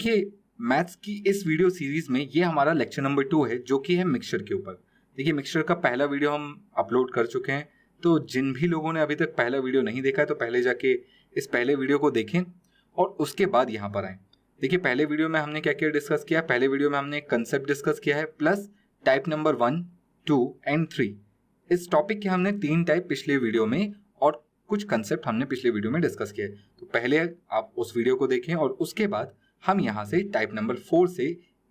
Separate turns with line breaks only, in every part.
देखिए मैथ्स की इस वीडियो सीरीज में ये हमारा लेक्चर नंबर 2 है जो कि है मिक्सचर के ऊपर। देखिए मिक्सचर का पहला वीडियो हम अपलोड कर चुके हैं, तो जिन भी लोगों ने अभी तक पहला वीडियो नहीं देखा है तो पहले जाके इस पहले वीडियो को देखें और उसके बाद यहाँ पर आएँ। देखिए पहले वीडियो में हमने क्या क्या डिस्कस किया। पहले वीडियो में हमने एक कंसेप्ट डिस्कस किया है प्लस टाइप नंबर 1, 2 एंड 3। इस टॉपिक के हमने 3 टाइप पिछले वीडियो में और कुछ कंसेप्ट हमने पिछले वीडियो में डिस्कस किए। तो पहले आप उस वीडियो को देखें और उसके बाद हम यहाँ से टाइप नंबर 4 से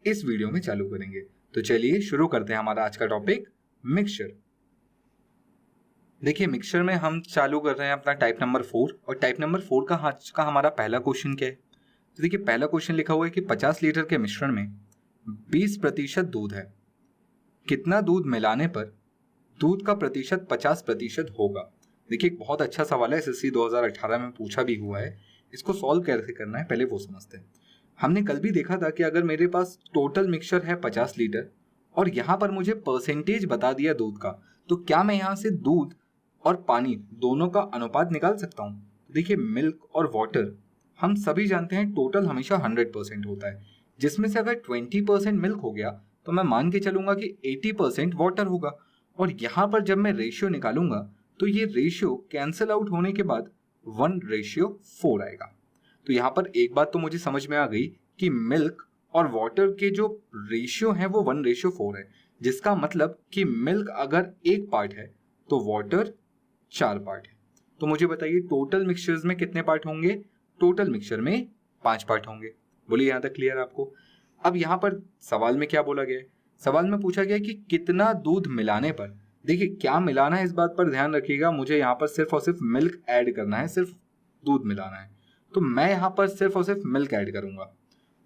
इस वीडियो में चालू करेंगे। तो चलिए शुरू करते हैं हमारा आज का टॉपिक मिक्सचर। देखिए मिक्सचर में हम चालू कर रहे हैं अपना टाइप नंबर 4 और टाइप नंबर 4 का आज का हमारा पहला क्वेश्चन क्या है। तो देखिए पहला क्वेश्चन लिखा हुआ है कि 50 लीटर के मिश्रण में 20% दूध है, कितना दूध मिलाने पर दूध का प्रतिशत 50% होगा। देखिए एक बहुत अच्छा सवाल है, एसएससी 2018 में पूछा भी हुआ है। इसको सॉल्व कैसे करना है पहले वो समझते हैं। हमने कल भी देखा था कि अगर मेरे पास टोटल मिक्सचर है 50 लीटर और यहाँ पर मुझे परसेंटेज बता दिया दूध का, तो क्या मैं यहाँ से दूध और पानी दोनों का अनुपात निकाल सकता हूँ। देखिए मिल्क और वाटर हम सभी जानते हैं टोटल हमेशा 100% होता है, जिसमें से अगर 20% मिल्क हो गया तो मैं मान के चलूंगा कि 80% वाटर होगा। और यहाँ पर जब मैं रेशियो निकालूंगा तो ये रेशियो कैंसिल आउट होने के बाद 1:4 आएगा। तो यहाँ पर एक बात तो मुझे समझ में आ गई कि मिल्क और वाटर के जो रेशियो है वो 1:4 है, जिसका मतलब कि मिल्क अगर 1 पार्ट है तो वाटर 4 पार्ट है। तो मुझे बताइए टोटल मिक्सचर्स में कितने पार्ट होंगे। टोटल मिक्सचर में 5 पार्ट होंगे। बोलिए यहाँ तक क्लियर आपको। अब यहाँ पर सवाल में क्या बोला गया है, सवाल में पूछा गया कि कितना दूध मिलाने पर। देखिए क्या मिलाना है इस बात पर ध्यान रखिएगा, मुझे यहाँ पर सिर्फ और सिर्फ मिल्क ऐड करना है, सिर्फ दूध मिलाना है। तो मैं यहाँ पर सिर्फ और सिर्फ मिल्क ऐड करूंगा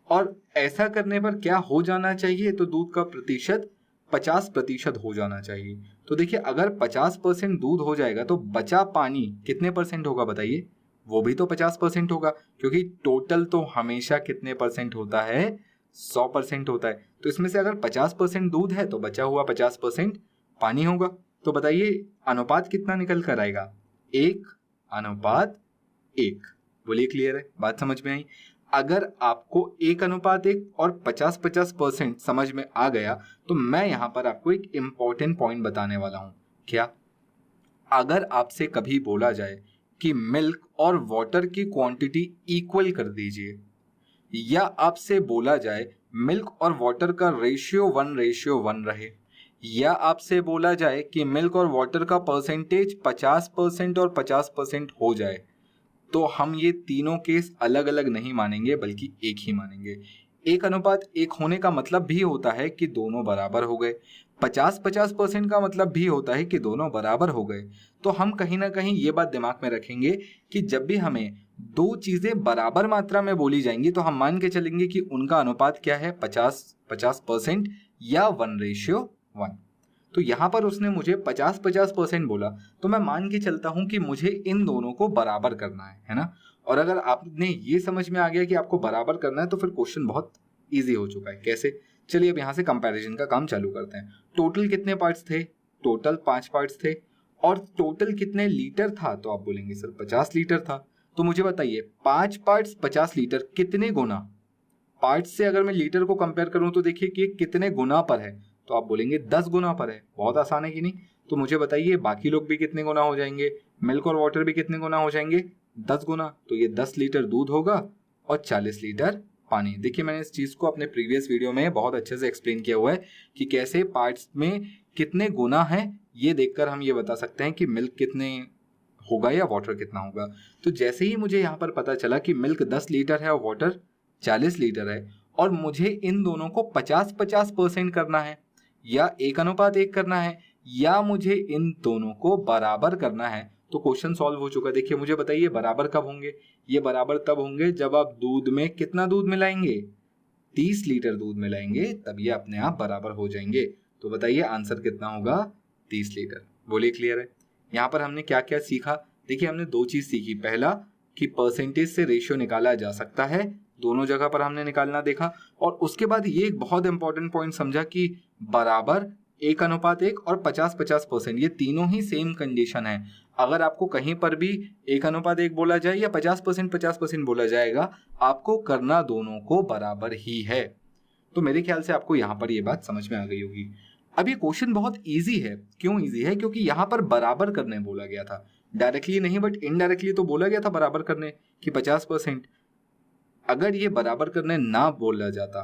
और ऐसा करने पर क्या हो जाना चाहिए, तो दूध का प्रतिशत 50% हो जाना चाहिए। तो देखिए अगर 50% दूध हो जाएगा तो बचा पानी कितने परसेंट होगा बताइए। वो भी तो 50% होगा, क्योंकि टोटल तो हमेशा कितने परसेंट होता है, 100% होता है। तो इसमें से अगर 50% दूध है तो बचा हुआ 50% पानी होगा। तो बताइए अनुपात कितना निकल कर आएगा, 1:1। बोलिए क्लियर है, बात समझ में आई। अगर आपको 1:1 और 50-50% समझ में आ गया तो मैं यहाँ पर आपको एक इम्पॉर्टेंट पॉइंट बताने वाला हूँ। क्या, अगर आपसे कभी बोला जाए कि मिल्क और वाटर की क्वांटिटी इक्वल कर दीजिए, या आपसे बोला जाए मिल्क और वाटर का रेशियो 1:1 रहे, या आपसे बोला जाए कि मिल्क और वाटर का परसेंटेज 50% और 50% हो जाए, तो हम ये तीनों केस अलग अलग नहीं मानेंगे बल्कि एक ही मानेंगे। 1:1 होने का मतलब भी होता है कि दोनों बराबर हो गए, 50-50% का मतलब भी होता है कि दोनों बराबर हो गए। तो हम कहीं ना कहीं ये बात दिमाग में रखेंगे कि जब भी हमें दो चीजें बराबर मात्रा में बोली जाएंगी तो हम मान के चलेंगे कि उनका अनुपात क्या है, 50-50% या 1:1। तो यहाँ पर उसने मुझे 50-50% बोला तो मैं मान के चलता हूं कि मुझे इन दोनों को बराबर करना है ना। और अगर आपने ये समझ में आ गया कि आपको बराबर करना है तो फिर क्वेश्चन बहुत इजी हो चुका है। कैसे, चलिए अब यहाँ से कंपैरिजन का काम चालू करते हैं। टोटल कितने पार्ट्स थे, टोटल 5 पार्ट्स थे। और टोटल कितने लीटर था, तो आप बोलेंगे सर 50 लीटर था। तो मुझे बताइए 5 पार्ट्स 50 लीटर कितने गुना, पार्ट्स से अगर मैं लीटर को कंपेयर करूं तो देखिए कि कितने गुना पर है, तो आप बोलेंगे 10 गुना पर है। बहुत आसान है कि नहीं। तो मुझे बताइए बाकी लोग भी कितने गुना हो जाएंगे, मिल्क और वाटर भी कितने गुना हो जाएंगे, 10 गुना। तो ये 10 लीटर दूध होगा और 40 लीटर पानी। देखिए मैंने इस चीज को अपने प्रीवियस वीडियो में बहुत अच्छे से एक्सप्लेन किया हुआ है कि कैसे पार्ट्स में कितने गुना है, ये देखकर हम ये बता सकते हैं कि मिल्क कितने होगा या वाटर कितना होगा। तो जैसे ही मुझे यहाँ पर पता चला कि मिल्क 10 लीटर है और वाटर 40 लीटर है और मुझे इन दोनों को 50-50% करना है या 1:1 करना है या मुझे इन दोनों को बराबर करना है, तो क्वेश्चन सॉल्व हो चुका है। देखिए मुझे बताइए बराबर कब होंगे, ये बराबर तब होंगे जब आप दूध में कितना दूध मिलाएंगे, 30 लीटर दूध मिलाएंगे, तब ये अपने आप बराबर हो जाएंगे। तो बताइए आंसर कितना होगा, 30 लीटर। बोलिए क्लियर है। यहाँ पर हमने क्या क्या सीखा, देखिए हमने 2 चीज सीखी। पहला कि परसेंटेज से रेशियो निकाला जा सकता है, दोनों जगह पर हमने निकालना देखा। और उसके बाद ये एक बहुत इंपॉर्टेंट पॉइंट समझा कि बराबर 1:1 और 50-50%, ये तीनों ही सेम कंडीशन है। अगर आपको कहीं पर भी 1:1 बोला जाए या 50% बोला जाएगा, आपको करना दोनों को बराबर ही है। तो मेरे ख्याल से आपको यहाँ पर ये बात समझ में आ गई होगी। अब ये क्वेश्चन बहुत इजी है। क्यों इजी है? क्योंकि यहाँ पर बराबर करने बोला गया था, डायरेक्टली नहीं बट इनडायरेक्टली तो बोला गया था बराबर करने कि 50%। अगर ये बराबर करने ना बोला जाता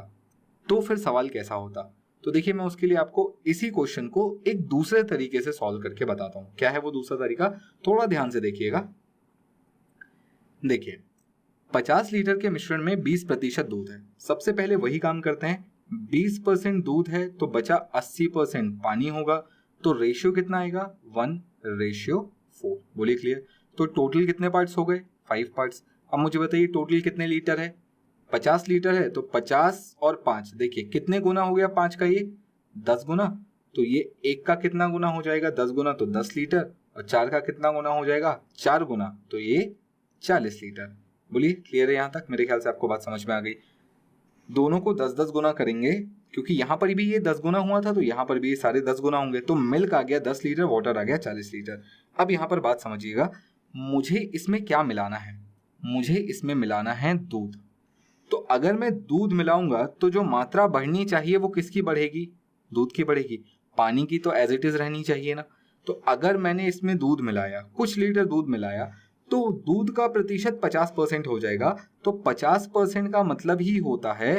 तो फिर सवाल कैसा होता? तो देखिए, मैं उसके लिए आपको इसी क्वेश्चन को एक दूसरे तरीके से सॉल्व करके बताता हूँ। क्या है वो दूसरा तरीका, थोड़ा ध्यान से देखिएगा। देखिए, 50 लीटर के मिश्रण में 20% दूध है। सबसे पहले वही काम करते हैं, 20% दूध है तो बचा 80% पानी होगा, तो रेशियो कितना आएगा? 1:4। बोलिए क्लियर? तो टोटल कितने पार्ट्स हो गए? 5 पार्ट्स। अब मुझे बताइए टोटल कितने लीटर है? 50 लीटर है तो 50 और 5, देखिए कितने गुना हो गया 5 का? ये 10 गुना। तो ये 1 का कितना गुना हो जाएगा? 10 गुना, तो 10 लीटर। और 4 का कितना गुना हो जाएगा? 4 गुना, तो ये 40 लीटर। बोलिए क्लियर है? यहाँ तक मेरे ख्याल से आपको बात समझ में आ गई। दोनों को 10-10 गुना करेंगे, क्योंकि यहाँ पर भी ये 10 गुना हुआ था तो यहाँ पर भी ये सारे 10 गुना होंगे, तो मिल्क आ गया 10 लीटर, वाटर आ गया 40 लीटर। अब यहाँ पर बात समझिएगा, मुझे इसमें क्या मिलाना है? मुझे इसमें मिलाना है दूध। तो अगर मैं दूध मिलाऊंगा तो जो मात्रा बढ़नी चाहिए वो किसकी बढ़ेगी? दूध की बढ़ेगी। पानी की तो एज इट इज रहनी चाहिए ना। तो अगर मैंने इसमें दूध मिलाया, कुछ लीटर दूध मिलाया, तो दूध का प्रतिशत 50% हो जाएगा। तो 50% का मतलब ही होता है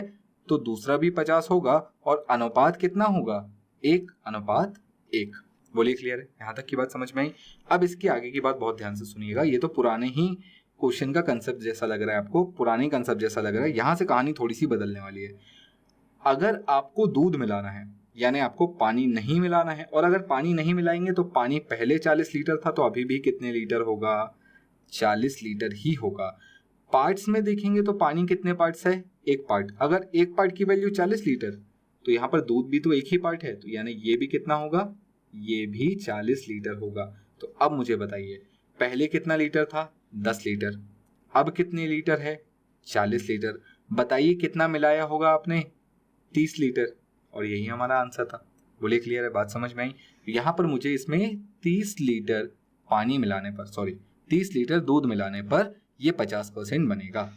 तो दूसरा भी 50 होगा, और अनुपात कितना होगा? 1:1। बोलिए क्लियर है? यहाँ तक की बात समझ में आई? अब इसके आगे की बात बहुत ध्यान से सुनिएगा। ये तो पुराने ही क्वेश्चन का कंसेप्ट जैसा लग रहा है आपको, पुराने कंसेप्ट जैसा लग रहा है। यहाँ से कहानी थोड़ी सी बदलने वाली है। अगर आपको दूध मिलाना है, यानी आपको पानी नहीं मिलाना है, और अगर पानी नहीं मिलाएंगे तो पानी पहले 40 लीटर था तो अभी भी कितने लीटर होगा? 40 लीटर ही होगा। पार्ट्स में देखेंगे तो पानी कितने पार्ट्स है? 1 पार्ट। अगर 1 पार्ट की वैल्यू 40 लीटर, तो यहाँ पर दूध भी तो 1 ही पार्ट है, तो यानी ये भी कितना होगा? ये भी 40 लीटर होगा। तो अब मुझे बताइए, पहले कितना लीटर था? 10 लीटर। अब कितने लीटर है? 40 लीटर। बताइए कितना मिलाया होगा आपने? 30 लीटर। और यही हमारा आंसर था। बोलिए क्लियर है? बात समझ में आई? यहाँ पर मुझे इसमें 30 लीटर पानी मिलाने पर, 30 लीटर दूध मिलाने पर ये 50% बनेगा।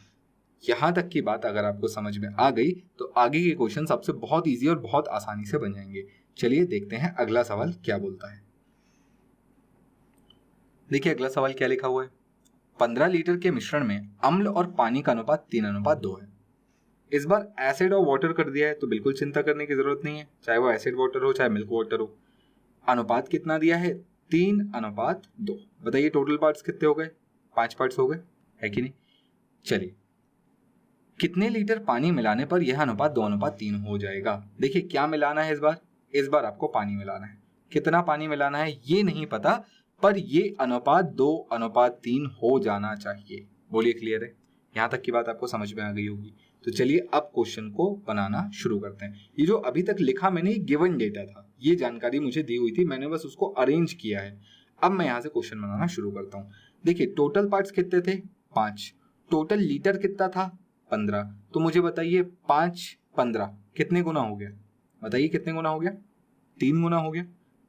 यहाँ तक की बात अगर आपको समझ में आ गई तो आगे के क्वेश्चन आपसे बहुत इजी और बहुत आसानी से बन जाएंगे। चलिए देखते हैं अगला सवाल क्या बोलता है। देखिए अगला सवाल क्या लिखा हुआ है। 15 लीटर के मिश्रण में अम्ल और पानी का अनुपात 3:2 है। इस बार एसिड और वाटर कर दिया है तो बिल्कुल चिंता करने की जरूरत नहीं है, चाहे वो एसिड वाटर हो चाहे मिल्क वाटर हो। अनुपात कितना दिया है? 3:2। बताइए टोटल पार्ट्स कितने हो गए? 5 पार्ट्स हो गए, है कि नहीं? चलिए, कितने लीटर पानी मिलाने पर यह अनुपात 2:3 हो जाएगा? देखिए क्या मिलाना है इस बार आपको पानी मिलाना है। कितना पानी मिलाना है ये नहीं पता, पर ये अनुपात 2:3 हो जाना चाहिए। बोलिए क्लियर है? यहाँ तक की बात आपको समझ में आ गई होगी। तो चलिए अब क्वेश्चन को बनाना शुरू करते हैं। ये जो अभी तक लिखा मैंने गिवन डेटा था, ये जानकारी मुझे दी हुई थी, मैंने बस उसको अरेंज किया है। अब मैं यहाँ से क्वेश्चन बनाना शुरू करता हूँ। देखिए टोटल पार्ट्स कितने थे? 5। टोटल लीटर कितना था? 15। तो मुझे बताइए 5-15 कितने गुना हो गया? बताइए कितने गुना हो गया? 3 गुना हो गया।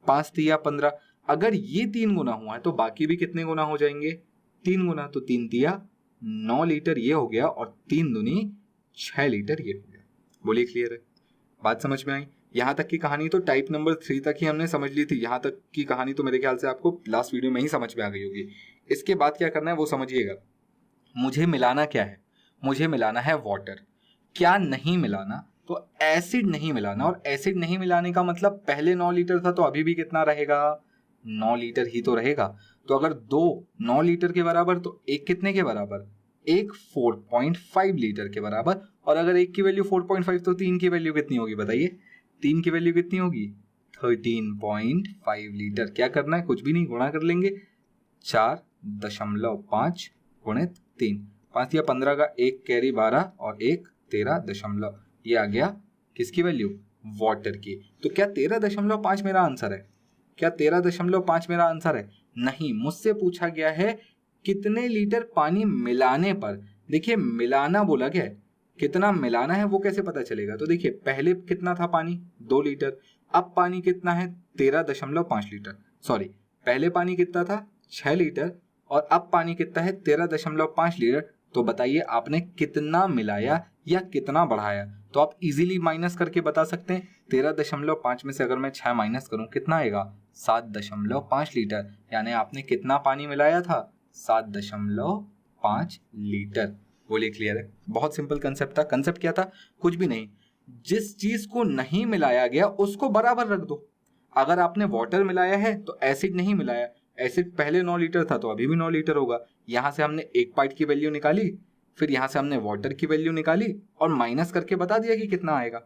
5 तिया 15। अगर ये 3 गुना हुआ है तो बाकी भी कितने गुना हो जाएंगे? 3 गुना। तो 3 तिया 9 लीटर ये हो गया, और 3 दूनी 6 लीटर ये हो गया। बोलिए क्लियर है? बात समझ में आई? यहाँ तक की कहानी तो टाइप नंबर 3 तक ही हमने समझ ली थी। यहाँ तक की कहानी तो मेरे ख्याल से आपको लास्ट वीडियो में ही समझ में आ गई होगी। इसके बाद क्या करना है वो समझिएगा। मुझे मिलाना क्या है? मुझे मिलाना है वाटर। क्या नहीं मिलाना? तो एसिड नहीं मिलाना। और एसिड नहीं मिलाने का मतलब पहले 9 लीटर था तो अभी भी कितना रहेगा? 9 लीटर ही तो रहेगा। तो अगर 2 9 लीटर के बराबर तो एक कितने के बराबर? एक 4.5 लीटर के बराबर। और अगर एक की वैल्यू 4.5 तो 3 की वैल्यू कितनी होगी? बताइए 3 की वैल्यू कितनी होगी? 13.5 लीटर। क्या करना है? कुछ भी नहीं, गुणा कर लेंगे। 4.5 गुणित 3, 5 या 15 का 1 कैरी 12 और 1 13 ये आ गया किसकी वैल्यू? वाटर की। तो क्या 13.5 मेरा आंसर है? क्या 13.5 मेरा आंसर है? नहीं, मुझसे पूछा गया है कितने लीटर पानी मिलाने पर। देखिए मिलाना बोला गया है, कितना मिलाना है वो कैसे पता चलेगा? तो देखिए पहले कितना था पानी 2 लीटर, अब पानी कितना है 13.5 लीटर। सॉरी, पहले पानी कितना था 6 लीटर और अब पानी कितना है 13.5 लीटर। तो बताइए आपने कितना मिलाया या कितना बढ़ाया? तो आप इजीली माइनस करके बता सकते हैं। 13.5 में से अगर मैं 6 माइनस करूं कितना आएगा 7.5 लीटर। यानी आपने कितना पानी मिलाया था 7.5 लीटर। बोलिए क्लियर है? बहुत सिंपल कंसेप्ट था। कंसेप्ट क्या था? कुछ भी नहीं, जिस चीज को नहीं मिलाया गया उसको बराबर रख दो। अगर आपने वाटर मिलाया है तो एसिड नहीं मिलाया, एसिड पहले 9 लीटर था तो अभी भी 9 लीटर होगा। यहां से हमने एक पार्ट की वैल्यू निकाली, फिर यहां से हमने वाटर की वैल्यू निकाली और माइनस करके बता दिया कि कितना आएगा।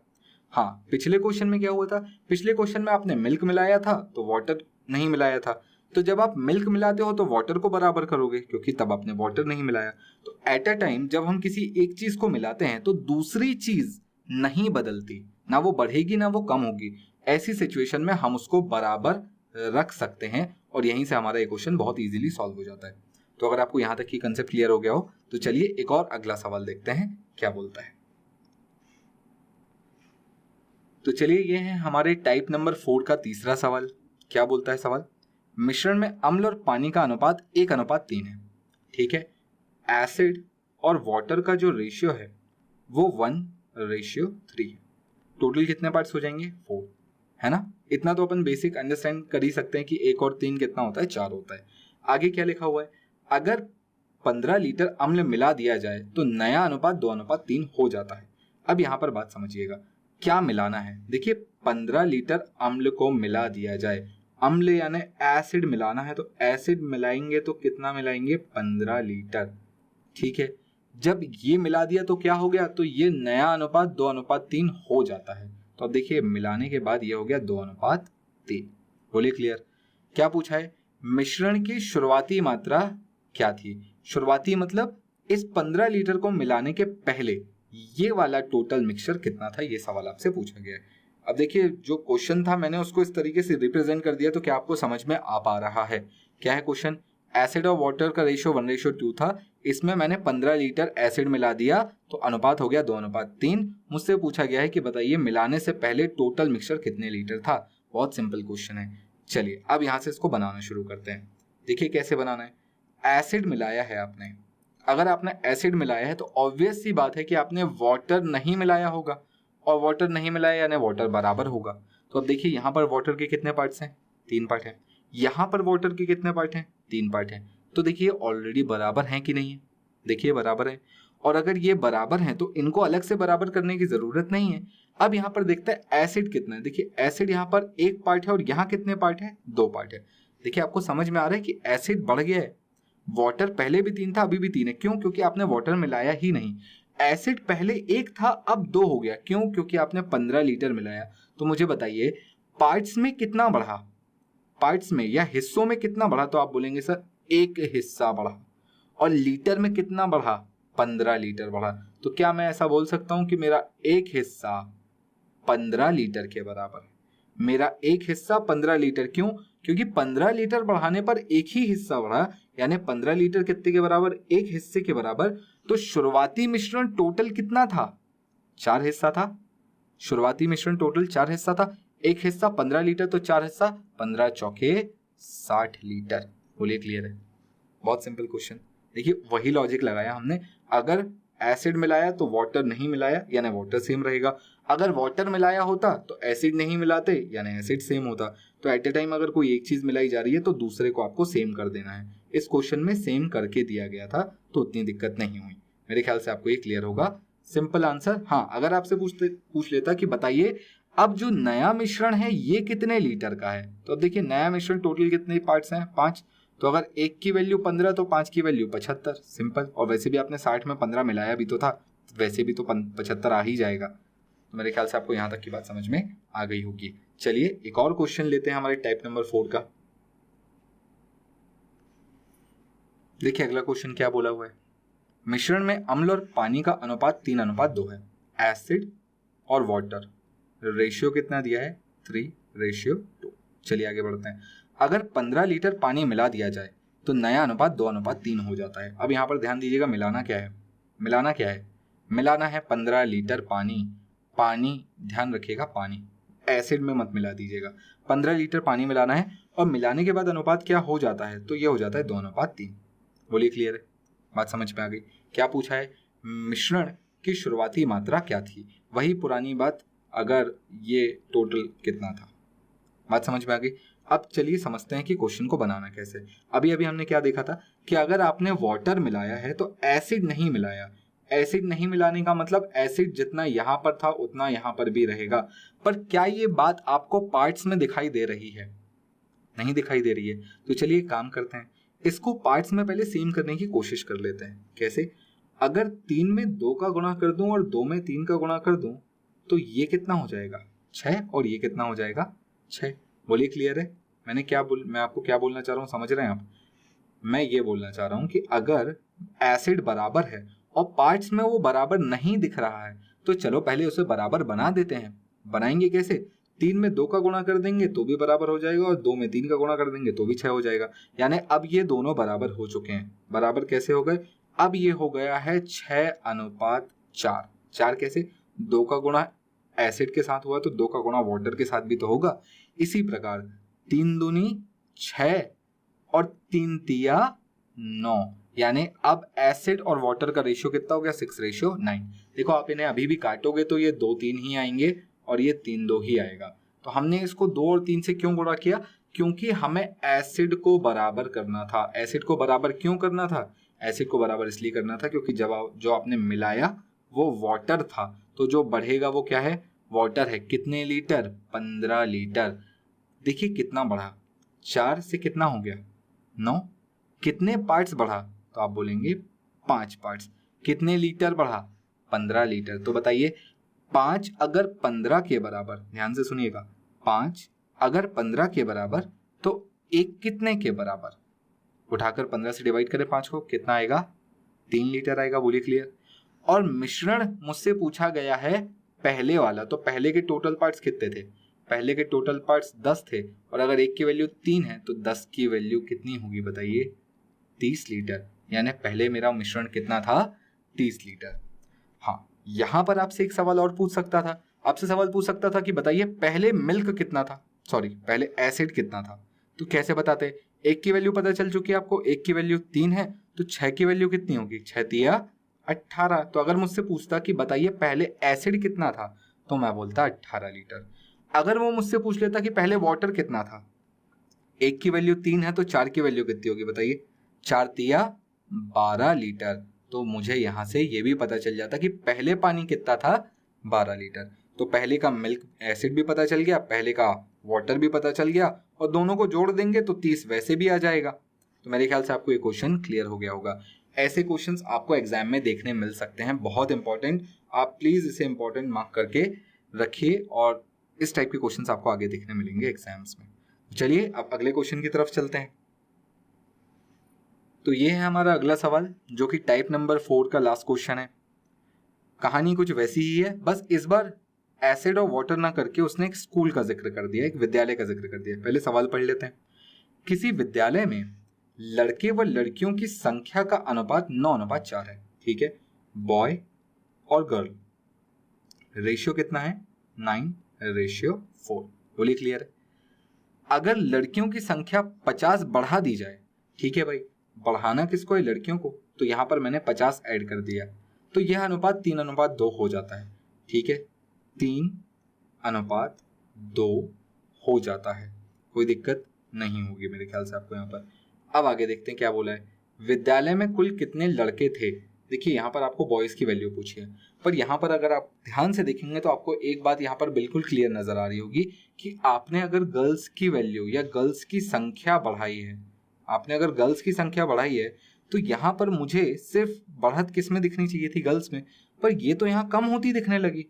हाँ, पिछले क्वेश्चन में क्या हुआ था? पिछले क्वेश्चन में आपने मिल्क मिलाया था तो वाटर नहीं मिलाया था। तो जब आप मिल्क मिलाते हो तो वाटर को बराबर करोगे क्योंकि तब आपने वाटर नहीं मिलाया। तो एट अ टाइम जब हम किसी एक चीज को मिलाते हैं तो दूसरी चीज नहीं बदलती, ना वो बढ़ेगी ना वो कम होगी। ऐसी सिचुएशन में हम उसको बराबर रख सकते हैं और यहीं से हमारा ये क्वेश्चन बहुत इजीली सॉल्व हो जाता है। तो अगर आपको यहां तक की कंसेप्ट क्लियर हो गया हो तो चलिए एक और अगला सवाल देखते हैं क्या बोलता है। तो चलिए ये है हमारे टाइप नंबर 4 का तीसरा सवाल। क्या बोलता है सवाल? मिश्रण में अम्ल और पानी का अनुपात 1:3 है। ठीक है, एसिड और वाटर का जो रेशियो है वो 1:3 है। टोटल कितने पार्ट्स हो जाएंगे 4, है ना? इतना तो अपन बेसिक अंडरस्टैंड कर ही सकते हैं कि 1 और 3 कितना होता है 4 होता है। आगे क्या लिखा हुआ है? अगर 15 लीटर अम्ल मिला दिया जाए तो नया अनुपात 2:3 हो जाता है। अब यहाँ पर बात समझिएगा, क्या मिलाना है? देखिए 15 लीटर अम्ल को मिला दिया जाए, अम्ल यानी एसिड मिलाना है तो एसिड मिलाएंगे तो कितना मिलाएंगे 15 लीटर। ठीक है, जब ये मिला दिया तो क्या हो गया? तो ये नया अनुपात 2:3 हो जाता है। तो अब देखिए मिलाने के बाद ये हो गया 2:3। बोलिए क्लियर? क्या पूछा है? मिश्रण की शुरुआती मात्रा क्या थी? शुरुआती मतलब इस 15 लीटर को मिलाने के पहले ये वाला टोटल मिक्सचर कितना था, ये सवाल आपसे पूछा गया है। अब देखिए जो क्वेश्चन था मैंने उसको इस तरीके से रिप्रेजेंट कर दिया, तो क्या आपको समझ में आ पा रहा है? क्या है क्वेश्चन? एसिड और वाटर का रेशियो 1:2 था, इसमें मैंने 15 लीटर एसिड मिला दिया तो अनुपात हो गया 2:3। मुझसे पूछा गया है कि बताइए मिलाने से पहले टोटल मिक्सचर कितने लीटर था। बहुत सिंपल क्वेश्चन है। चलिए अब यहाँ से इसको बनाना शुरू करते हैं। देखिए कैसे बनाना है। एसिड मिलाया है आपने, अगर आपने एसिड मिलाया है तो ऑब्वियस सी बात है कि आपने वाटर नहीं मिलाया होगा, और वाटर नहीं मिलाया यानी वाटर बराबर होगा। तो अब देखिए यहाँ पर वाटर के कितने पार्ट्स हैं? 3 पार्ट हैं। यहाँ पर वाटर के कितने पार्ट हैं? 3 पार्ट हैं। तो देखिए ऑलरेडी बराबर हैं कि नहीं है? देखिए बराबर है। और अगर ये बराबर हैं तो इनको अलग से बराबर करने की जरूरत नहीं है। अब यहाँ पर देखते हैं एसिड कितना है। देखिए एसिड यहाँ पर 1 पार्ट है और यहाँ कितने पार्ट है? 2 पार्ट है। देखिए आपको समझ में आ रहा है कि एसिड बढ़ गया है। वाटर पहले भी 3 था अभी भी 3 है। क्यों? क्योंकि आपने वाटर मिलाया ही नहीं। एसिड पहले 1 था अब 2 हो गया। क्यों? क्योंकि आपने 15 लीटर मिलाया। तो मुझे बताइए पार्ट्स में कितना बढ़ा? पार्ट्स में या हिस्सों में कितना बढ़ा? तो आप बोलेंगे सर 1 हिस्सा बढ़ा। और लीटर में कितना बढ़ा? 15 लीटर बढ़ा। तो क्या मैं ऐसा बोल सकता हूं कि मेरा एक हिस्सा 15 लीटर के बराबर है? मेरा एक हिस्सा 15 लीटर। क्यों? क्योंकि 15 लीटर बढ़ाने पर एक ही हिस्सा बढ़ा, यानी 15 लीटर कितने के बराबर? एक हिस्से के बराबर। तो शुरुआती मिश्रण टोटल कितना था? 4 हिस्सा था। शुरुआती मिश्रण टोटल 4 हिस्सा था। एक हिस्सा 15 लीटर तो 4 हिस्सा 15 चौके 60 लीटर। बोलिए क्लियर है? बहुत सिंपल क्वेश्चन। देखिए वही लॉजिक लगाया हमने। अगर एसिड मिलाया तो वाटर नहीं मिलाया यानी वाटर सेम रहेगा। अगर वाटर मिलाया होता तो एसिड नहीं मिलाते यानी एसिड सेम होता। तो एट ए टाइम अगर कोई एक चीज मिलाई जा रही है तो दूसरे को आपको सेम कर देना है। इस क्वेश्चन में सेम करके दिया गया था तो उतनी दिक्कत नहीं हुई। मेरे ख्याल से आपको ये क्लियर होगा। Simple answer. हाँ, अगर आपसे पूछ लेता कि बताइए अब जो नया मिश्रण है ये कितने लीटर का है, तो अब देखिए नया मिश्रण टोटल कितने पार्ट्स हैं? 5। तो अगर 1 की वैल्यू 15 तो 5 की वैल्यू 75। सिंपल। और वैसे भी आपने 60 में 15 मिलाया भी तो था, वैसे भी तो 75 आ ही जाएगा। तो मेरे ख्याल से आपको यहाँ तक की बात समझ में आ गई होगी। चलिए एक और क्वेश्चन लेते हैं हमारे टाइप नंबर 4 का। देखिए अगला क्वेश्चन क्या बोला हुआ है। मिश्रण में अम्ल और पानी का अनुपात 3:2 है। एसिड और वाटर रेशियो कितना दिया है? 3:2। चलिए आगे बढ़ते हैं। अगर 15 लीटर पानी मिला दिया जाए तो नया अनुपात 2:3 हो जाता है। अब यहाँ पर ध्यान दीजिएगा मिलाना क्या है? मिलाना क्या है? मिलाना है 15 लीटर पानी। पानी ध्यान रखिएगा, पानी एसिड में मत मिला दीजिएगा। 15 लीटर पानी मिलाना है और मिलाने के बाद अनुपात क्या हो जाता है, तो ये हो जाता है 2:3। बोलिए क्लियर है, बात समझ में आ गई। क्या पूछा है, मिश्रण की शुरुआती मात्रा क्या थी, वही पुरानी बात, अगर ये टोटल कितना था। बात समझ में आ गई। अब चलिए समझते हैं कि क्वेश्चन को बनाना कैसे। अभी अभी हमने क्या देखा था कि अगर आपने वाटर मिलाया है तो एसिड नहीं मिलाया। एसिड नहीं मिलाने का मतलब एसिड जितना यहाँ पर था उतना यहाँ पर भी रहेगा। पर क्या ये बात आपको पार्ट्स में दिखाई दे रही है? नहीं दिखाई दे रही है। तो चलिए काम करते हैं, इसको पार्ट्स में पहले सेम करने की कोशिश कर लेते हैं। कैसे? अगर 3 में 2 का गुणा कर दूं और 2 में 3 का गुणा कर दूं तो ये कितना हो जाएगा, 6, और ये कितना हो जाएगा, 6। बोलिए क्लियर है। मैं आपको क्या बोलना चाह रहा हूँ, समझ रहे हैं आप? मैं ये बोलना चाह रहा हूँ कि अगर एसिड बराबर है और पार्ट्स में वो बराबर नहीं दिख रहा है तो चलो पहले उसे बराबर बना देते हैं। बनाएंगे कैसे? 3 में 2 का गुणा कर देंगे तो भी बराबर हो जाएगा और 2 में 3 का गुणा कर देंगे तो भी 6 हो जाएगा। यानी अब ये दोनों बराबर हो चुके हैं। बराबर कैसे हो गए? अब ये हो गया है 6:4। 4 कैसे? 2 का गुणा एसिड के साथ हुआ तो 2 का गुणा वाटर के साथ भी तो होगा। इसी प्रकार 3 दूनी 6 और 3 तिया 9, यानी अब एसिड और वाटर का रेशियो कितना हो गया, 6:9। देखो आप इन्हें अभी भी काटोगे तो ये 2 3 ही आएंगे और ये 3 2 ही आएगा। तो हमने इसको 2 और 3 से क्यों गुणा किया? क्योंकि हमें एसिड को बराबर करना था। एसिड को बराबर क्यों करना था? एसिड को बराबर इसलिए करना था क्योंकि जब जो आपने मिलाया वो वाटर था, तो जो बढ़ेगा वो क्या है, वाटर है। कितने लीटर? 15 लीटर। देखिए कितना बढ़ा, 4 से कितना हो गया, 9। कितने पार्ट्स बढ़ा? तो आप बोलेंगे 5 पार्ट्स। कितने लीटर बढ़ा? 15 लीटर। तो बताइए 5 अगर 15 के बराबर, ध्यान से सुनिएगा, 5 अगर 15 के बराबर तो 1 कितने के बराबर? उठाकर 15 से डिवाइड करें 5 को, कितना आएगा, 3 लीटर आएगा। बोलिए क्लियर। और मिश्रण मुझसे पूछा गया है पहले वाला, तो पहले के टोटल पार्ट्स कितने थे? पहले के टोटल पार्ट्स 10 थे और अगर 1 की वैल्यू 3 है तो 10 की वैल्यू कितनी होगी बताइए, 30 लीटर। यानी पहले मेरा मिश्रण कितना था, 30 लीटर। हाँ, यहां पर आपसे एक सवाल और पूछ सकता था। आपसे सवाल पूछ सकता था कि बताइए पहले मिल्क कितना था, सॉरी पहले एसिड कितना था। तो कैसे बताते? 1 की वैल्यू पता चल चुकी है आपको, 1 की वैल्यू 3 है तो 6 की वैल्यू कितनी होगी, 6 तिया 18। तो अगर मुझसे पूछता कि बताइए पहले एसिड कितना था तो मैं बोलता 18 लीटर। अगर वो मुझसे पूछ लेता कि पहले वाटर कितना था, 1 की वैल्यू 3 है तो 4 की वैल्यू कितनी होगी बताइए, 4 तिया 12 लीटर। तो मुझे यहाँ से ये भी पता चल जाता कि पहले पानी कितना था, 12 लीटर। तो पहले का मिल्क एसिड भी पता चल गया, पहले का वाटर भी पता चल गया और दोनों को जोड़ देंगे तो 30 वैसे भी आ जाएगा। तो मेरे ख्याल से आपको ये क्वेश्चन क्लियर हो गया होगा। ऐसे क्वेश्चंस आपको एग्जाम में देखने मिल सकते हैं, बहुत इंपॉर्टेंट। आप प्लीज इसे इंपॉर्टेंट मार्क करके रखिए और इस टाइप के क्वेश्चंस आपको आगे देखने मिलेंगे एग्जाम्स में। चलिए अब अगले क्वेश्चन की तरफ चलते हैं। तो ये है हमारा अगला सवाल जो कि टाइप नंबर 4 का लास्ट क्वेश्चन है। कहानी कुछ वैसी ही है, बस इस बार एसिड और वाटर ना करके उसने एक स्कूल का जिक्र कर दिया, एक विद्यालय का जिक्र कर दिया। पहले सवाल पढ़ लेते हैं। किसी विद्यालय में लड़के व लड़कियों की संख्या का अनुपात 9:4 है, ठीक है, बॉय और गर्ल। रेशियो कितना है, 9:4। बोलिए क्लियर है। अगर लड़कियों की संख्या 50 बढ़ा दी जाए, ठीक है भाई, बढ़ाना किसको है, लड़कियों को, तो यहां पर मैंने 50 ऐड कर दिया तो यह अनुपात 3:2 हो जाता है, ठीक है, 3:2 हो जाता है। कोई दिक्कत नहीं होगी मेरे ख्याल से आपको यहाँ पर। अब आगे देखते हैं क्या बोला है। विद्यालय में कुल कितने लड़के थे? देखिए यहाँ पर आपको बॉयज की वैल्यू पूछी है, पर यहाँ पर अगर आप ध्यान से देखेंगे तो आपको एक बात यहाँ पर बिल्कुल क्लियर नजर आ रही होगी कि आपने अगर गर्ल्स की वैल्यू या गर्ल्स की संख्या बढ़ाई है, आपने अगर गर्ल्स की संख्या बढ़ाई है तो यहाँ पर मुझे सिर्फ बढ़त किस में दिखनी चाहिए थी, गर्ल्स में, पर ये तो यहाँ कम होती दिखने लगी।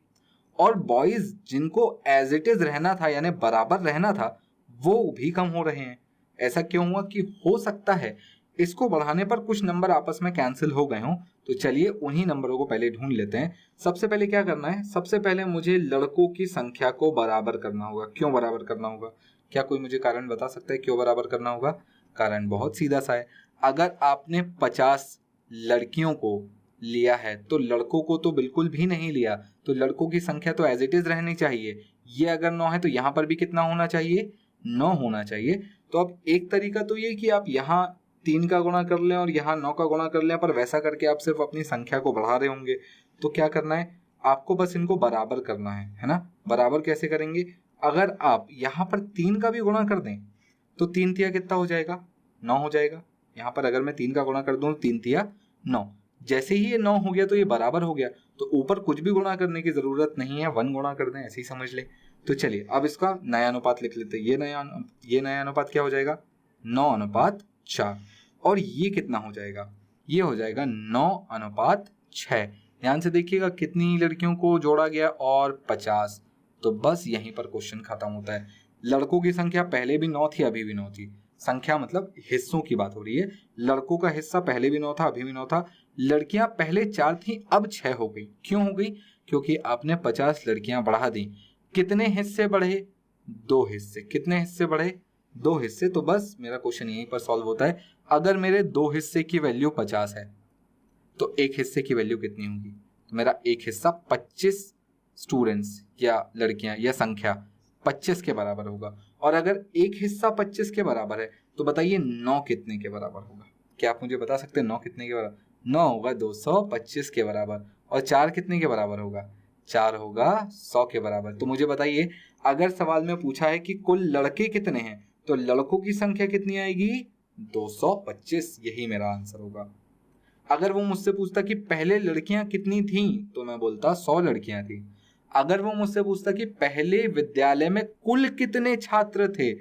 और बॉयज जिनको एज इट इज रहना था यानी बराबर रहना था वो भी कम हो रहे हैं। ऐसा क्यों हुआ कि हो सकता है इसको बढ़ाने पर कुछ नंबर आपस में कैंसिल हो गए हों। तो चलिए उन्हीं नंबरों को पहले ढूंढ लेते हैं। सबसे पहले क्या करना है, सबसे पहले मुझे लड़कों की संख्या को बराबर करना होगा। क्यों बराबर करना होगा, क्या कोई मुझे कारण बता सकता है क्यों बराबर करना होगा? कारण बहुत सीधा सा है। अगर आपने 50 लड़कियों को लिया है, तो लड़कों को तो बिल्कुल भी नहीं लिया, तो लड़कों की संख्या तो एज इट इज रहनी चाहिए। ये अगर 9 है तो यहाँ पर भी कितना होना चाहिए, 9 होना चाहिए। तो अब एक तरीका तो ये कि आप यहाँ 3 का गुणा कर लें और यहाँ 9 का गुणा कर लें, पर वैसा करके आप सिर्फ अपनी संख्या को बढ़ा रहे होंगे। तो क्या करना है, आपको बस इनको बराबर करना है ना। बराबर कैसे करेंगे, अगर आप यहाँ पर 3 का भी गुणा कर दें तो 3 तिया कितना हो जाएगा, 9 हो जाएगा। यहाँ पर अगर मैं 3 का गुणा कर दूं 3 तिया 9, जैसे ही ये 9 हो गया तो ये बराबर हो गया, तो ऊपर कुछ भी गुणा करने की जरूरत नहीं है, 1 गुणा कर दें, ऐसे ही समझ ले। तो चलिए अब इसका नया अनुपात लिख लेते हैं। ये नया अनुपात क्या हो जाएगा, 9:4। और ये कितना हो जाएगा, ये हो जाएगा 9:6। ध्यान से देखिएगा कितनी लड़कियों को जोड़ा गया और 50। तो बस यहीं पर क्वेश्चन खत्म होता है। लड़कों की संख्या पहले भी 9 थी, अभी भी 9 थी। संख्या मतलब हिस्सों की बात हो रही है। लड़कों का हिस्सा पहले भी 9 था, अभी भी 9 था। लड़कियां पहले 4 थी, अब 6 हो गई। क्यों हो गई, क्योंकि आपने 50 लड़कियां बढ़ा दी। कितने हिस्से बढ़े, 2 हिस्से। कितने हिस्से बढ़े, 2 हिस्से। तो बस मेरा क्वेश्चन यहीं पर सॉल्व होता है। अगर मेरे 2 हिस्से की वैल्यू 50 है तो एक हिस्से की वैल्यू कितनी होगी, तो मेरा एक हिस्सा 25 स्टूडेंट्स या लड़कियां या संख्या 25 के बराबर होगा। और अगर एक हिस्सा 25 के बराबर है तो बताइए 9 कितने के बराबर होगा। क्या आप मुझे बता सकते हैं 9 कितने के बराबर, 9 होगा 225 के बराबर। और 4 कितने के बराबर होगा, 4 होगा 100 के बराबर। तो मुझे बताइए अगर सवाल में पूछा है कि कुल लड़के कितने हैं तो लड़कों की संख्या कितनी आएगी, 225। यही मेरा आंसर होगा। अगर वो मुझसे पूछता कि पहले लड़कियां कितनी थीं तो मैं बोलता 100 लड़कियां थी। अगर वो मुझसे पूछता कि पहले विद्यालय में कुल कितने छात्र थे,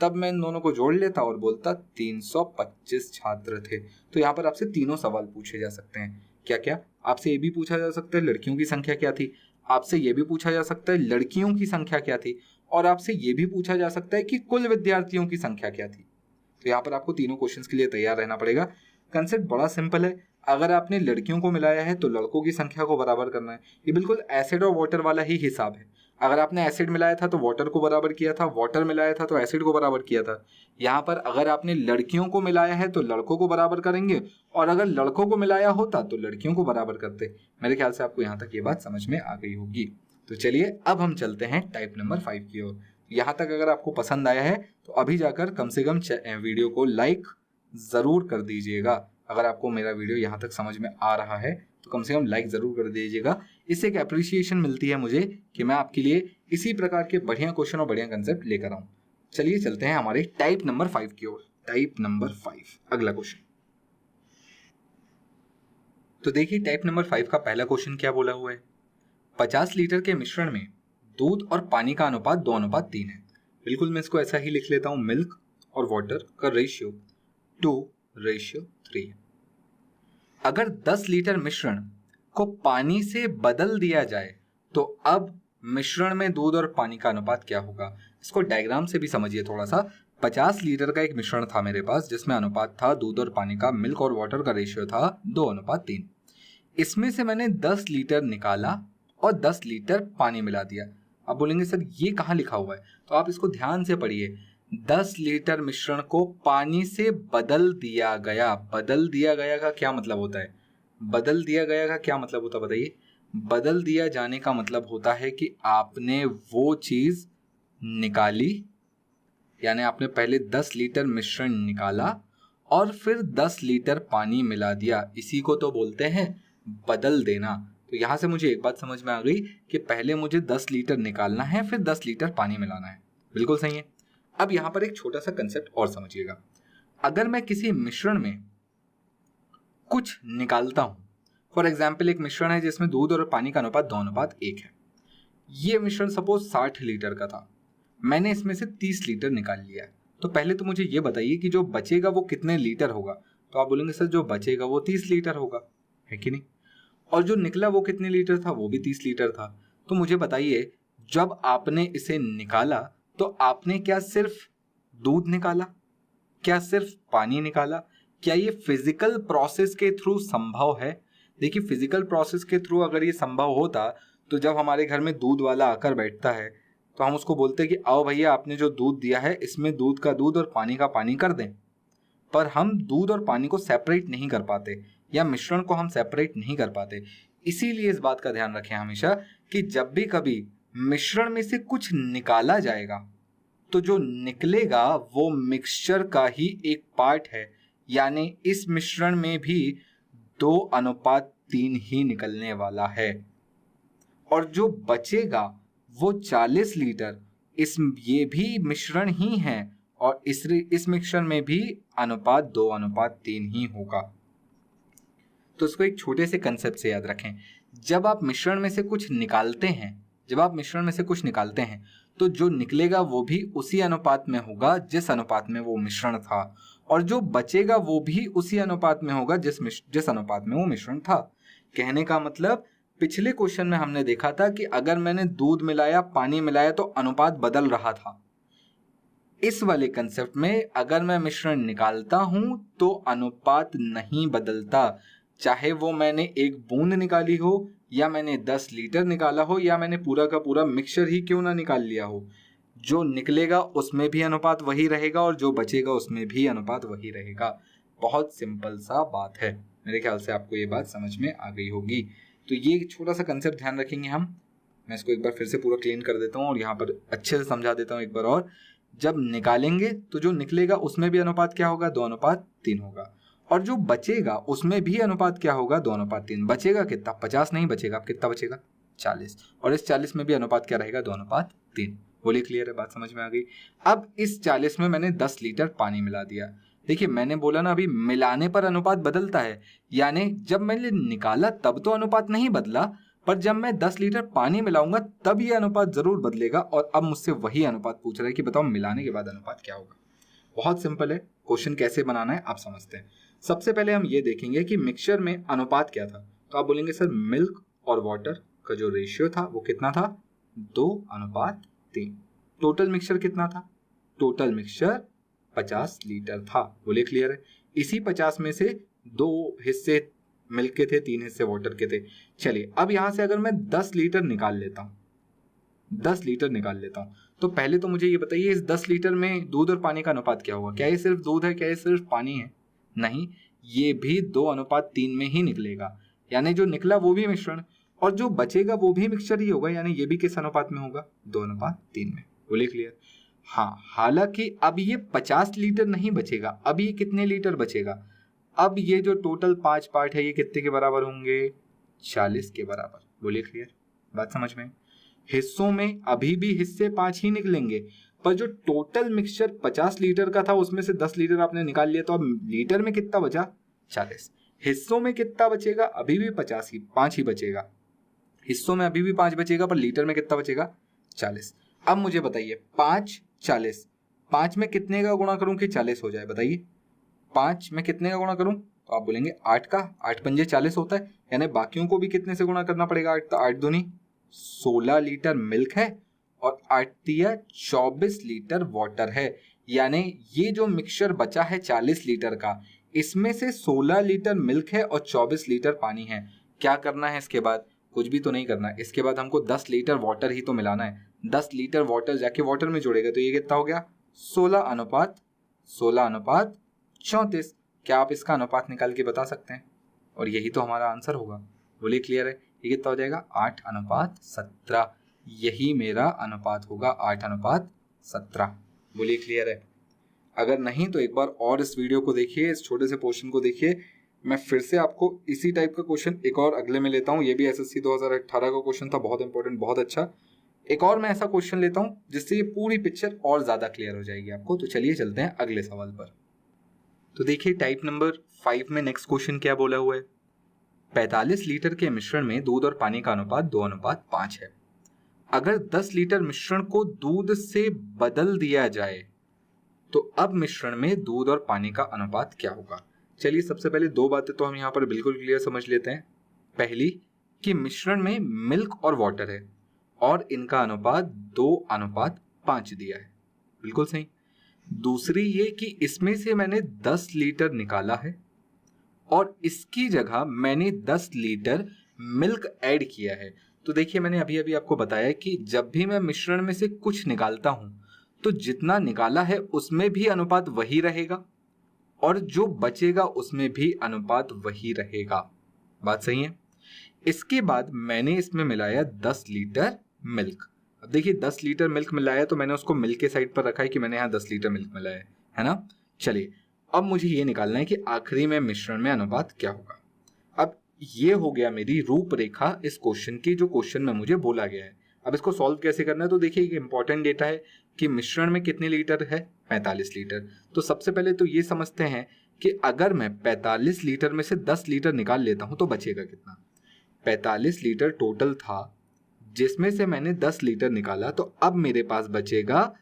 तब मैं इन दोनों को जोड़ लेता और बोलता 325 छात्र थे। तो यहाँ पर आपसे तीनों सवाल पूछे जा सकते हैं। क्या क्या, आपसे ये भी पूछा जा सकता है लड़कियों की संख्या क्या थी, आपसे ये भी पूछा जा सकता है लड़कियों की संख्या क्या थी, और आपसे ये भी पूछा जा सकता है कि कुल विद्यार्थियों की संख्या क्या थी। तो यहाँ पर आपको तीनों क्वेश्चंस के लिए तैयार रहना पड़ेगा। कंसेप्ट बड़ा सिंपल है। अगर आपने लड़कियों को मिलाया है तो लड़कों की संख्या को बराबर करना है। ये बिल्कुल एसिड और वाटर वाला ही हिसाब है। अगर आपने एसिड मिलाया था तो वाटर को बराबर किया था, वाटर मिलाया था तो एसिड को बराबर किया था। यहाँ पर अगर आपने लड़कियों को मिलाया है तो लड़कों को बराबर करेंगे, और अगर लड़कों को मिलाया होता तो लड़कियों को बराबर करते। मेरे ख्याल से आपको यहाँ तक ये बात समझ में आ गई होगी। तो चलिए अब हम चलते हैं टाइप नंबर 5 की ओर। यहाँ तक अगर आपको पसंद आया है तो अभी जाकर कम से कम वीडियो को लाइक जरूर कर दीजिएगा। अगर आपको मेरा वीडियो यहाँ तक समझ में आ रहा है तो कम से कम लाइक जरूर कर दीजिएगा। इससे एक अप्रिसिएशन मिलती है मुझे कि मैं आपके लिए इसी प्रकार के बढ़िया क्वेश्चन और बढ़िया कंसेप्ट लेकर आऊं। चलिए चलते हैं हमारे टाइप नंबर 5 की ओर। टाइप नंबर 5, अगला क्वेश्चन। तो देखिए टाइप नंबर 5 का पहला क्वेश्चन क्या बोला हुआ है, 50 लीटर के मिश्रण में दूध और पानी का अनुपात 2:3 है। बिल्कुल मैं इसको ऐसा ही लिख लेता हूं, मिल्क और वाटर का रेशियो 2:3 है। अगर 10 लीटर मिश्रण को पानी से बदल दिया जाए तो अब मिश्रण में दूध और पानी का अनुपात क्या होगा। इसको डायग्राम से भी समझिए थोड़ा सा। 50 लीटर का एक मिश्रण था मेरे पास जिसमें अनुपात था दूध और पानी का, मिल्क और वाटर का रेशियो था 2:3। इसमें से मैंने 10 लीटर निकाला और 10 लीटर पानी मिला दिया। अब बोलेंगे सर ये कहाँ लिखा हुआ है, तो आप इसको ध्यान से पढ़िए। 10 लीटर मिश्रण को पानी से बदल दिया गया। बदल दिया गया का क्या मतलब होता है, बदल दिया गया का क्या मतलब होता है बताइए। बदल दिया जाने का मतलब होता है कि आपने वो चीज निकाली, यानी आपने पहले 10 लीटर मिश्रण निकाला और फिर 10 लीटर पानी मिला दिया। इसी को तो बोलते हैं बदल देना। तो यहां से मुझे एक बात समझ में आ गई कि पहले मुझे 10 लीटर निकालना है फिर 10 लीटर पानी मिलाना है। बिल्कुल सही है। अब यहां पर एक छोटा सा कंसेप्ट और समझिएगा। अगर मैं किसी मिश्रण में कुछ निकालता हूं, फॉर एग्जाम्पल एक मिश्रण है जिसमें दूध और पानी का अनुपात 2:1 है। ये मिश्रण सपोज 60 लीटर का था, मैंने इसमें से 30 लीटर निकाल लिया है। तो पहले तो मुझे ये बताइए कि जो बचेगा वो कितने लीटर होगा। तो आप बोलेंगे सर जो बचेगा वो 30 लीटर होगा, है कि नहीं। और जो निकला वो कितने लीटर था, वो भी 30 लीटर था। तो मुझे बताइए जब आपने इसे निकाला तो आपने क्या सिर्फ दूध निकाला, क्या सिर्फ पानी निकाला, क्या ये फिजिकल प्रोसेस के थ्रू संभव है। देखिए फिजिकल प्रोसेस के थ्रू अगर ये संभव होता तो जब हमारे घर में दूध वाला आकर बैठता है तो हम उसको बोलते हैं कि आओ भैया आपने जो दूध दिया है इसमें दूध का दूध और पानी का पानी कर दें। पर हम दूध और पानी को सेपरेट नहीं कर पाते, या मिश्रण को हम सेपरेट नहीं कर पाते। इसीलिए इस बात का ध्यान रखें हमेशा कि जब भी कभी मिश्रण में से कुछ निकाला जाएगा तो जो निकलेगा वो मिक्सचर का ही एक पार्ट है, यानी इस मिश्रण में भी 2:3 ही निकलने वाला है, और जो बचेगा वो 40 लीटर ये भी मिश्रण ही है, और इस मिश्रण में भी अनुपात 2:3 ही होगा। तो इसको एक छोटे से कंसेप्ट से याद रखें। जब आप मिश्रण में से कुछ निकालते हैं तो जो निकलेगा वो भी उसी अनुपात में होगा जिस अनुपात में वो मिश्रण था, और जो बचेगा वो भी उसी अनुपात में होगा जिस अनुपात में वो मिश्रण था। कहने का मतलब, पिछले क्वेश्चन में हमने देखा था कि अगर मैंने दूध मिलाया, पानी मिलाया तो अनुपात बदल रहा था। इस वाले कंसेप्ट में अगर मैं मिश्रण निकालता हूं तो अनुपात नहीं बदलता, चाहे वो मैंने 1 बूंद निकाली हो, या मैंने 10 लीटर निकाला हो, या मैंने पूरा का पूरा मिक्सचर ही क्यों ना निकाल लिया हो। जो निकलेगा उसमें भी अनुपात वही रहेगा, और जो बचेगा उसमें भी अनुपात वही रहेगा। बहुत सिंपल सा बात है। मेरे ख्याल से आपको ये बात समझ में आ गई होगी। तो ये छोटा सा कंसेप्ट ध्यान रखेंगे हम। मैं इसको एक बार फिर से पूरा क्लीन कर देता हूँ और यहाँ पर अच्छे से समझा देता हूँ एक बार और। जब निकालेंगे तो जो निकलेगा उसमें भी अनुपात क्या होगा, 2:3 होगा, और जो बचेगा उसमें भी अनुपात क्या होगा, 2:3। बचेगा कितना, 50 नहीं बचेगा, कितना बचेगा, 40, और इस 40 में भी अनुपात क्या रहेगा, 2:3। बोलिए क्लियर है, बात समझ में आ गई। अब इस 40 में मैंने 10 लीटर पानी मिला दिया। देखिए मैंने बोला ना अभी मिलाने पर अनुपात बदलता है, यानी जब मैंने निकाला तब तो अनुपात नहीं बदला, पर जब मैं 10 लीटर पानी मिलाऊंगा तब ये अनुपात जरूर बदलेगा। और अब मुझसे वही अनुपात पूछ रहा है कि बताओ मिलाने के बाद अनुपात क्या होगा। बहुत सिंपल है, क्वेश्चन कैसे बनाना है आप समझते हैं। सबसे पहले हम ये देखेंगे कि मिक्सचर में अनुपात क्या था। तो आप बोलेंगे सर मिल्क और वाटर का जो रेशियो था वो कितना था, 2:3। टोटल मिक्सचर कितना था, टोटल मिक्सचर 50 लीटर था। बोले क्लियर है। इसी 50 में से 2 हिस्से मिल्क के थे, 3 हिस्से वाटर के थे। चलिए अब यहां से अगर मैं 10 लीटर निकाल लेता हूं, 10 लीटर निकाल लेता हूं, तो पहले तो मुझे ये बताइए इस 10 लीटर में दूध और पानी का अनुपात क्या होगा। क्या ये सिर्फ दूध है, क्या ये सिर्फ पानी है, नहीं, ये भी 2:3 में ही निकलेगा, यानी जो निकला वो भी मिश्रण, और जो बचेगा वो भी मिक्सचर ही होगा, यानी ये भी किस अनुपात में होगा, 2:3 में। बोले क्लियर। हाँ, हालांकि अब ये 50 लीटर नहीं बचेगा, अब ये कितने लीटर बचेगा, अब ये जो टोटल 5 पार्ट है ये कितने के बराबर होंगे, 40 के बराबर। बोलिए क्लियर, बात समझ में। हिस्सों में अभी भी हिस्से 5 ही निकलेंगे, पर जो टोटल मिक्सचर 50 लीटर का था उसमें से 10 लीटर आपने निकाल लिया, तो अब लीटर में कितना बचा, 40। हिस्सों में कितना बचेगा, अभी भी 5 ही बचेगा। हिस्सों में अभी भी 5 बचेगा, पर लीटर में कितना बचेगा, 40। अब मुझे बताइए 5 40, 5 में कितने का गुणा करूं कि 40 हो जाए, बताइए 5 में कितने का गुणा करूं, तो आप बोलेंगे 8 का, 8 पंजे 40 होता है, यानी बाकियों को भी कितने से गुणा करना पड़ेगा, 8, तो 8 दूनी 16 लीटर मिल्क है और 8 तिया 24 लीटर वाटर है, यानी ये जो मिक्सचर बचा है 40 लीटर का, इसमें से 16 लीटर मिल्क है और 24 लीटर पानी है। क्या करना है इसके बाद, कुछ भी तो नहीं करना, इसके बाद हमको 10 लीटर वाटर ही तो मिलाना है। 10 लीटर वाटर जाके वाटर में जोड़ेगा तो ये कितना हो गया, 16:34। क्या आप इसका अनुपात निकाल के बता सकते हैं, और यही तो हमारा आंसर होगा। बोलिए क्लियर है, ये कितना हो जाएगा, 8:17। यही मेरा अनुपात होगा, 8:17। बोलिए क्लियर है। अगर नहीं तो एक बार और इस वीडियो को देखिए, इस छोटे से पोर्शन को देखिए। मैं फिर से आपको इसी टाइप का क्वेश्चन एक और अगले में लेता हूँ। ये भी एसएससी 2018 का क्वेश्चन था, बहुत इंपॉर्टेंट, बहुत अच्छा। एक और मैं ऐसा क्वेश्चन लेता हूँ जिससे ये पूरी पिक्चर और ज्यादा क्लियर हो जाएगी आपको। तो चलिए चलते हैं अगले सवाल पर। तो देखिए टाइप नंबर 5 में नेक्स्ट क्वेश्चन क्या बोला हुआ है, 45 लीटर के मिश्रण में दूध और पानी का अनुपात 2:5 है। अगर 10 लीटर मिश्रण को दूध से बदल दिया जाए तो अब मिश्रण में दूध और पानी का अनुपात क्या होगा। चलिए सबसे पहले 2 बातें तो हम यहाँ पर बिल्कुल क्लियर समझ लेते हैं। पहली कि मिश्रण में मिल्क और वाटर है और इनका अनुपात 2:5 दिया है, बिल्कुल सही। दूसरी ये कि इसमें से मैंने 10 लीटर निकाला है और इसकी जगह मैंने 10 लीटर मिल्क ऐड किया है। तो देखिए मैंने अभी अभी आपको बताया कि जब भी मैं मिश्रण में से कुछ निकालता हूं तो जितना निकाला है उसमें भी अनुपात वही रहेगा और जो बचेगा उसमें भी अनुपात वही रहेगा। बात सही है। इसके बाद मैंने इसमें मिलाया 10 लीटर मिल्क। अब देखिए 10 लीटर मिल्क मिलाया तो मैंने उसको मिल्क के साइड पर रखा है कि मैंने यहाँ 10 लीटर मिल्क मिलाया है ना। चलिए अब मुझे ये निकालना है कि आखिरी में मिश्रण में अनुपात क्या होगा। अब ये हो गया मेरी रूपरेखा इस क्वेश्चन की, जो क्वेश्चन में मुझे बोला गया है। अब इसको सॉल्व कैसे करना है, तो देखिए एक इंपॉर्टेंट डेटा है कि मिश्रण में कितने लीटर है, 45 लीटर। तो सबसे पहले तो ये समझते हैं कि अगर मैं 45 लीटर में से 10 लीटर निकाल लेता हूं तो बचेगा कितना। 45 लीटर टोटल था जिसमें से मैंने 10 लीटर निकाला, तो अब मेरे पास बचेगा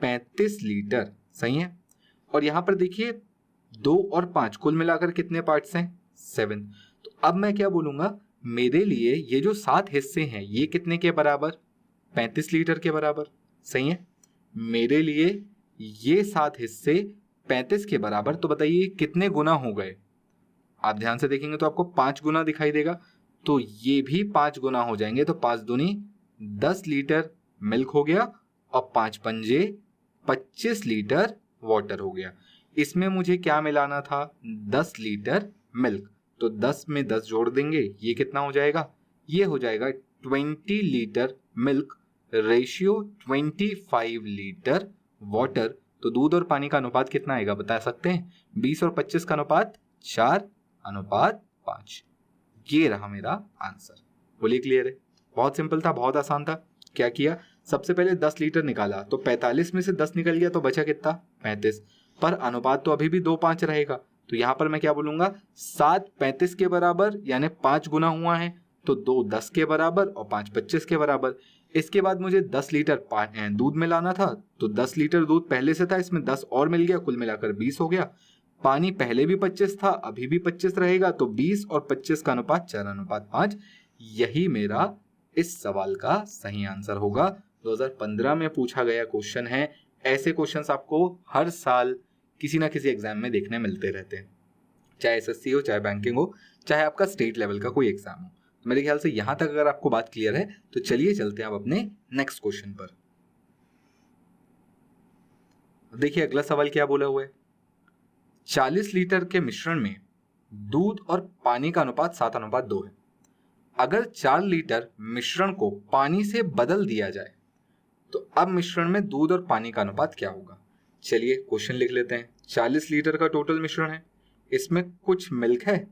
35 लीटर। सही है। और यहां पर देखिए 2 और 5 कुल मिलाकर कितने पार्ट्स हैं, 7। तो अब मैं क्या बोलूंगा, मेरे लिए ये जो 7 हिस्से हैं ये कितने के बराबर, 35 लीटर के बराबर। सही है। मेरे लिए ये 7 हिस्से 35 के बराबर, तो बताइए कितने गुना हो गए। आप ध्यान से देखेंगे तो आपको 5 गुना दिखाई देगा, तो ये भी 5 गुना हो जाएंगे। तो 5 दूनी 10 लीटर मिल्क हो गया और 5 पंजे 25 लीटर वाटर हो गया। इसमें मुझे क्या मिलाना था, 10 लीटर मिल्क। तो 10 में 10 जोड़ देंगे, ये कितना हो जाएगा, ये हो जाएगा 20 litre milk ratio 25 litre water. तो दूध और पानी का अनुपात कितना आएगा बता सकते हैं, 20 और 25 का अनुपात 4:5। ये रहा मेरा आंसर। बोलिए क्लियर है। बहुत सिंपल था, बहुत आसान था। क्या किया, सबसे पहले 10 लीटर निकाला तो 45 में से 10 निकल गया तो बचा कितना, 35। पर अनुपात तो अभी भी 2:5 रहेगा। तो यहां पर मैं क्या बोलूंगा, 7 35 के बराबर यानी 5 गुना हुआ है, तो 2 10 के बराबर और 5 25 के बराबर। इसके बाद मुझे 10 लीटर दूध मिलाना था, तो 10 लीटर दूध पहले से था, इसमें 10 और मिल गया, कुल मिलाकर 20 हो गया। पानी पहले भी 25 था, अभी भी 25 रहेगा, तो 20 और 25 का अनुपात 4:5। यही मेरा इस सवाल का सही आंसर होगा। 2015 में पूछा गया क्वेश्चन है। ऐसे क्वेश्चंस आपको हर साल किसी ना किसी एग्जाम में देखने मिलते रहते हैं, चाहे एसएससी हो, चाहे बैंकिंग हो, चाहे आपका स्टेट लेवल का कोई एग्जाम हो। तो मेरे ख्याल से यहां तक अगर आपको बात क्लियर है तो चलिए चलते हैं अब अपने नेक्स्ट क्वेश्चन पर। देखिए अगला सवाल क्या बोला हुआ है, 40 लीटर के मिश्रण में दूध और पानी का अनुपात 7:2 है। अगर 4 लीटर मिश्रण को पानी से बदल दिया जाए तो अब मिश्रण में दूध और पानी का अनुपात क्या होगा। चलिए क्वेश्चन लिख लेते हैं। 40 लीटर का टोटल मिश्रण है, इसमें कुछ मिल्क है,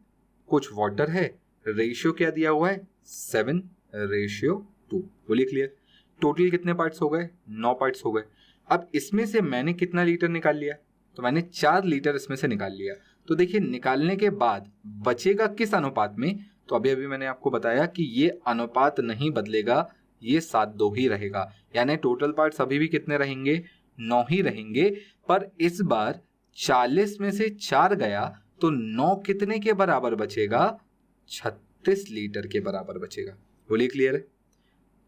कुछ वाटर है, रेशियो क्या दिया हुआ है, 7:2। बोलिए क्लियर। टोटल कितने पार्ट्स हो गए, 9 पार्ट्स हो गए। अब इसमें से मैंने कितना लीटर निकाल लिया, तो मैंने 4 लीटर इसमें से निकाल लिया। तो देखिए निकालने के बाद बचेगा किस अनुपात में, तो अभी अभी मैंने आपको बताया कि ये अनुपात नहीं बदलेगा, ये 7:2 ही रहेगा। यानी टोटल पार्ट्स अभी भी कितने रहेंगे, 9 ही रहेंगे। पर इस बार 40 में से 4 गया तो 9 कितने के बराबर बचेगा, 36 लीटर के बराबर बचेगा। बोलिए क्लियर है।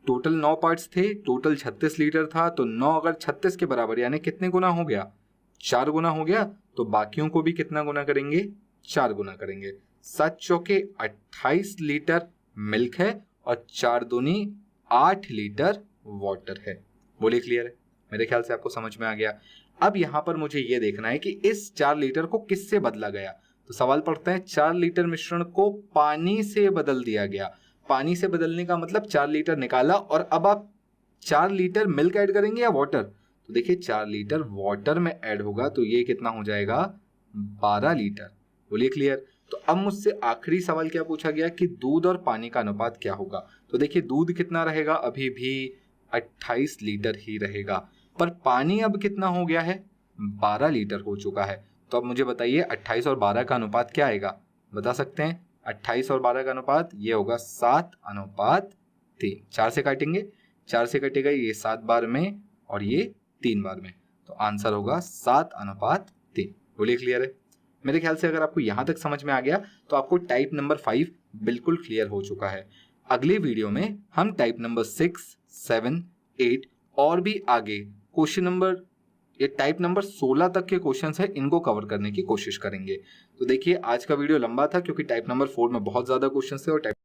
टोटल 9 पार्ट्स थे, टोटल 36 लीटर था, तो 9 अगर 36 के बराबर यानी कितने गुना हो गया, 4 गुना हो गया। तो बाकियों को भी कितना गुना करेंगे, 4 गुना करेंगे। 7 चौके 28 लीटर मिल्क है और 4 दूनी 8 लीटर वाटर है। बोलिए क्लियर है। मेरे ख्याल से आपको समझ में आ गया। अब यहां पर मुझे यह देखना है कि इस 4 लीटर को किससे बदला गया। तो सवाल पड़ता है, 4 लीटर मिश्रण को पानी से बदल दिया गया। पानी से बदलने का मतलब 4 लीटर निकाला और अब आप 4 लीटर मिल्क ऐड करेंगे या वाटर। तो देखिए 4 लीटर वाटर में ऐड होगा तो ये कितना हो जाएगा, 12 लीटर। बोलिए क्लियर। तो अब मुझसे आखिरी सवाल क्या पूछा गया कि दूध और पानी का अनुपात क्या होगा। तो देखिए दूध कितना रहेगा, अभी भी 28 लीटर ही रहेगा। पर पानी अब कितना हो गया है, 12 लीटर हो चुका है। तो अब मुझे बताइए 28 और 12 का अनुपात क्या आएगा, बता सकते हैं। 28 और 12 का अनुपात ये होगा 7:3। 4 से काटेंगे, 4 से कटेगा ये 7 बार में और ये 3 बार में, तो आंसर होगा 7:3। बोलिए क्लियर है। मेरे ख्याल से अगर आपको यहां तक समझ में आ गया तो आपको टाइप नंबर 5 बिल्कुल क्लियर हो चुका है। अगले वीडियो में हम टाइप नंबर 6, 7, 8 और भी आगे क्वेश्चन नंबर ये टाइप नंबर 16 तक के क्वेश्चंस है, इनको कवर करने की कोशिश करेंगे। तो देखिए आज का वीडियो लंबा था क्योंकि टाइप नंबर 4 में बहुत ज्यादा क्वेश्चंस थे और टाइप